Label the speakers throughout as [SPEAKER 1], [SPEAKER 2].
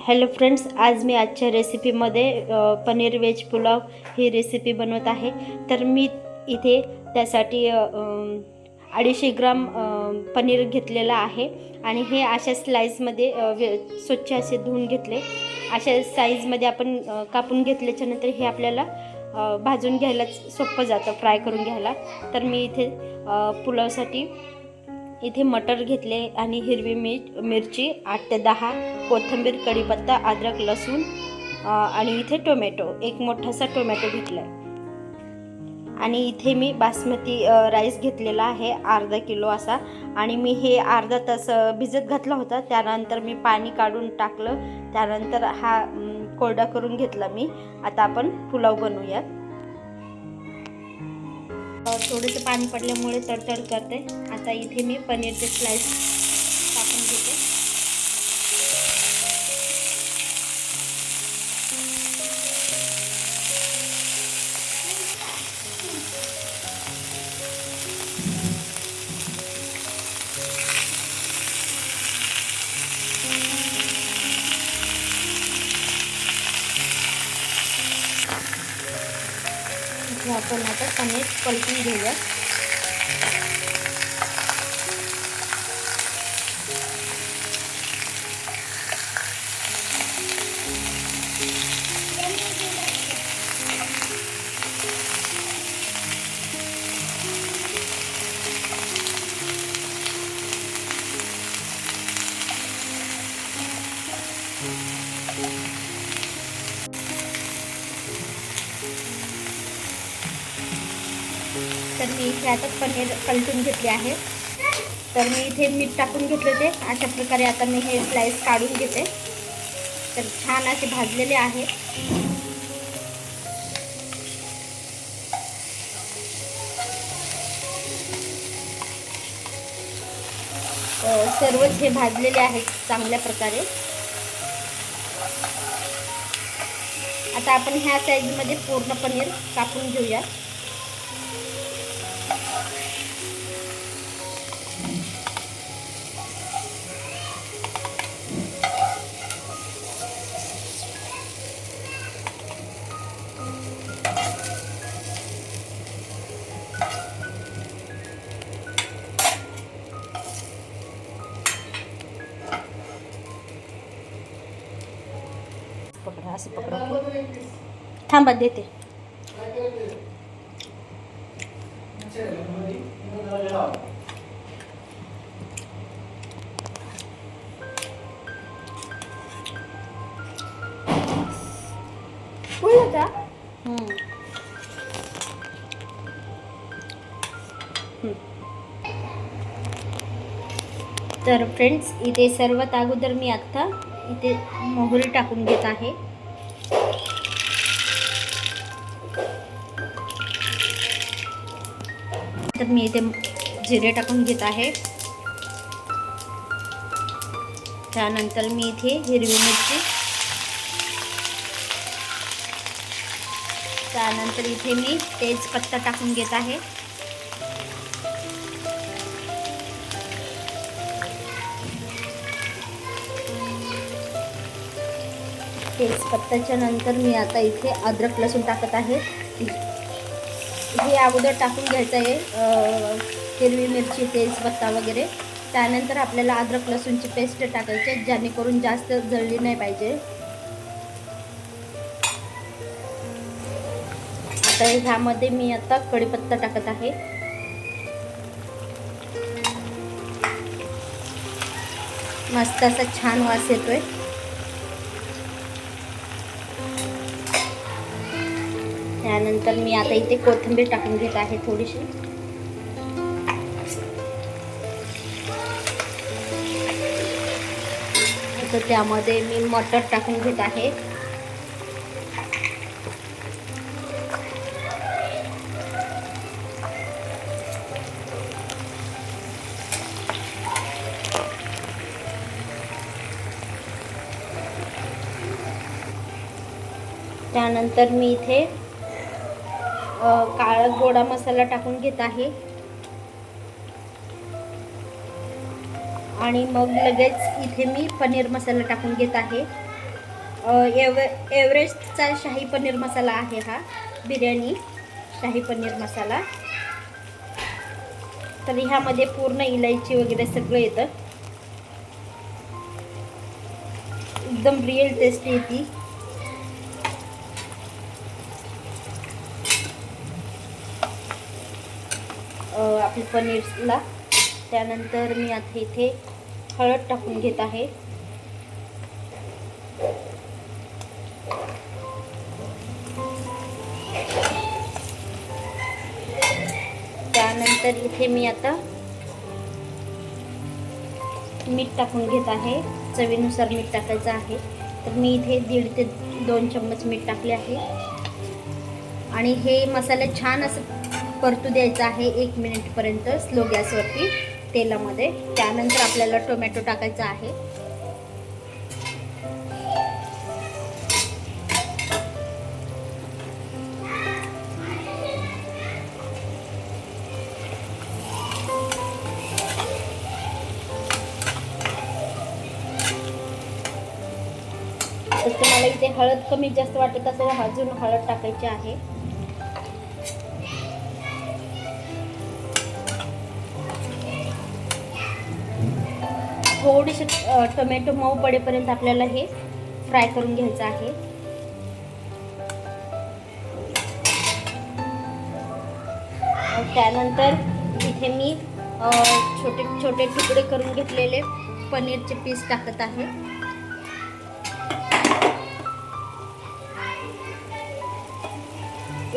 [SPEAKER 1] Hello friends, आज मी आजच्या रेसिपीमध्ये paneer veg pulao ही recipe बनवत आहे। तर मी इथे त्यासाठी 250 ग्राम पनीर घेतलेला आहे आणि हे अशा स्लाइसमध्ये स्वच्छ असे धुवून घेतले। अशा साईजमध्ये आपण कापून घेतल्याच्या नंतर हे आपल्याला भाजून घ्यायला सोपं जातं, फ्राय करून घ्यायला। तर मी इथे पुलावसाठी इथे मटर घेतले आणि हिरवी मिरची 8 ते 10, कोथिंबीर, कढीपत्ता, अद्रक, लसूण आणि इथे टोमॅटो, एक मोठासा टोमॅटो घेतला आणि इथे मी बासमती राईस घेतलेला आहे अर्धा किलो असा आणि मी हे अर्धा तास भिजत घातला होता। त्यानंतर मी पाणी काढून टाकलं, त्यानंतर हा कोरडा करून घेतला मी। आता आपण पुलाव बनवूया। थोडेसे पाणी पडल्यामुळे तडतड करते। आता इथे मी पनीरचे स्लाइस टाकून घेते। इथे आपण आता पनीर पलटून घेऊया। तर मी इथे आता पनीर पलटून घेतले आहे। तर मी इथे मीठ टाकून घेतले ते अशा प्रकारे। आता मी हे स्लाइस काढून घेते। तर छान असे भाजलेले आहे। सर्वच हे भाजलेले आहेत चांगल्या प्रकारे। आता आपण ह्या साईजमध्ये पूर्ण पनीर कापून घेऊया। पकड़ा, असं पकड़ा, थांबा देते। तर फ्रेंड्स, इथे सर्वात अगोदर मी आता इथे मोहरी टाकून घेत आहे। तर मी इथे जिरे टाकून घेत आहे। त्यानंतर मी इथे हिरवी मिरची, त्यानंतर इथे मी तेजपत्ता टाकून घेत आहे। तेजपत्त्याच्या नंतर मी आता इथे अद्रक लसूण टाकत आहे। हे अगोदर टाकून घ्यायचं आहे, हिरवी मिरची, तेजपत्ता वगैरे। त्यानंतर आपल्याला अद्रक लसूणची पेस्ट टाकायची, जेणेकरून जास्त जळली नाही पाहिजे। आता ह्यामध्ये मी आता कढीपत्ता टाकत आहे। मस्त असा छान वास येतोय। त्यानंतर मी आता इथे कोथिंबीर टाकून घेत आहे थोडीशी। तर त्यामध्ये मी मटर टाकून घेत आहे। त्यानंतर मी इथे काळा गोडा मसाला टाकून घेत आहे आणि मग लगेच इथे मी पनीर मसाला टाकून घेत आहे। एव्हरेस्टचा शाही पनीर मसाला आहे हा, बिर्याणी शाही पनीर मसाला. तर ह्यामध्ये पूर्ण इलायची वगैरे सगळं येतं, एकदम रिअल टेस्ट येते. आपल्या पनीरला. त्यानंतर मी आता इथे हळद टाकून घेत आहे. त्यानंतर इथे मी आता मीठ टाकून घेत आहे. चवीनुसार मीठ टाकायचं आहे. तर मी इथे 1.5 ते 2 चम्मच मीठ टाकले आहे. आणि हे मसाले छान असं परतू द्यायचं आहे 1 मिनिटपर्यंत स्लो गॅसवरती तेलामध्ये. त्यानंतर आपल्याला टोमॅटो टाकायचा आहे. तर तुम्हाला इथे हळद कमी जास्त वाटत असेल अजून हळद टाकायची आहे. थोडीशी टोमॅटो मऊ पडेपर्यंत आपल्याला हे फ्राय करून घ्यायचं आहे. त्यानंतर इथे मी छोटे छोटे तुकडे करून घेतलेले पनीरचे पीस टाकत आहे.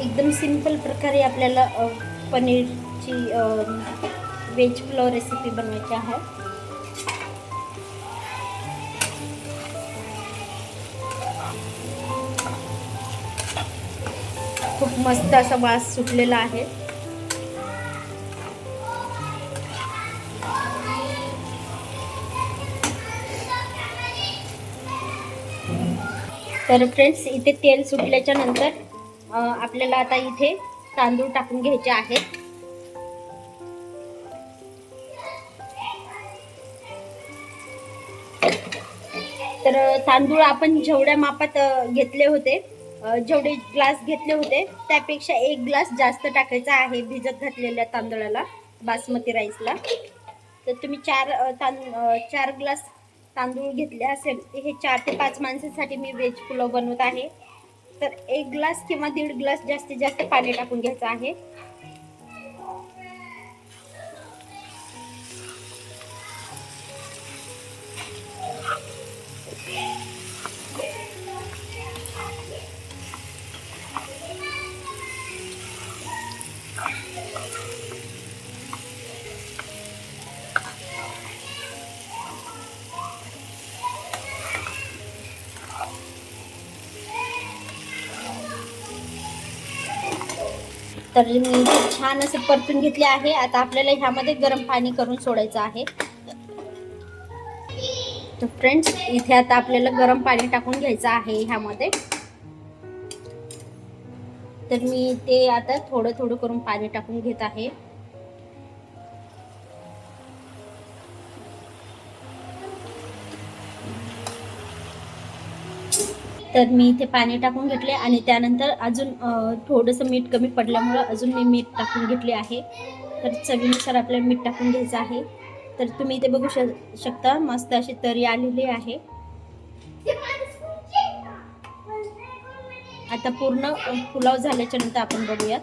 [SPEAKER 1] एकदम सिंपल प्रकारे आपल्याला पनीरची व्हेज पुलाव रेसिपी बनवायची आहे. खूप मस्त असा वास सुटलेला आहे. तर फ्रेंड्स, इथे तेल सुटल्याच्या नंतर आपल्याला आता इथे तांदूळ टाकून घ्यायचे आहेत. तर तांदूळ आपण जेवढ्या मापात घेतले होते, जेवढे ग्लास घेतले होते त्यापेक्षा 1 ग्लास जास्त टाकायचा आहे भिजत घातलेल्या तांदळाला, बासमती राईसला. तर तुम्ही 4 ग्लास तांदूळ घेतले असेल, हे 4 ते 5 माणसांसाठी मी व्हेज पुलाव बनवत आहे. तर 1 ग्लास किंवा 1.5 ग्लास जास्तीत जास्त पाणी टाकून घ्यायचं आहे. तर मी छान असं परतून घेतले आहे. आता आपल्याला ह्यामध्ये गरम पाणी करून सोडायचं आहे. तर फ्रेंड्स, इथे आता आपल्याला गरम पाणी टाकून घ्यायचं आहे ह्यामध्ये. तर मी ते आता थोडं थोडं करून पाणी टाकून घेत आहे. तर मी इथे पाणी टाकून घेतले आणि त्यानंतर अजून थोडंसं मीठ कमी पडल्यामुळं अजून मी मीठ टाकून घेतले आहे. तर चवीनुसार आपल्याला मीठ टाकून घ्यायचं आहे. तर तुम्ही इथे बघू शकता मस्त अशी तरी आलेली आहे. आता पूर्ण पुलाव झाल्याच्या नंतर आपण बघूयात.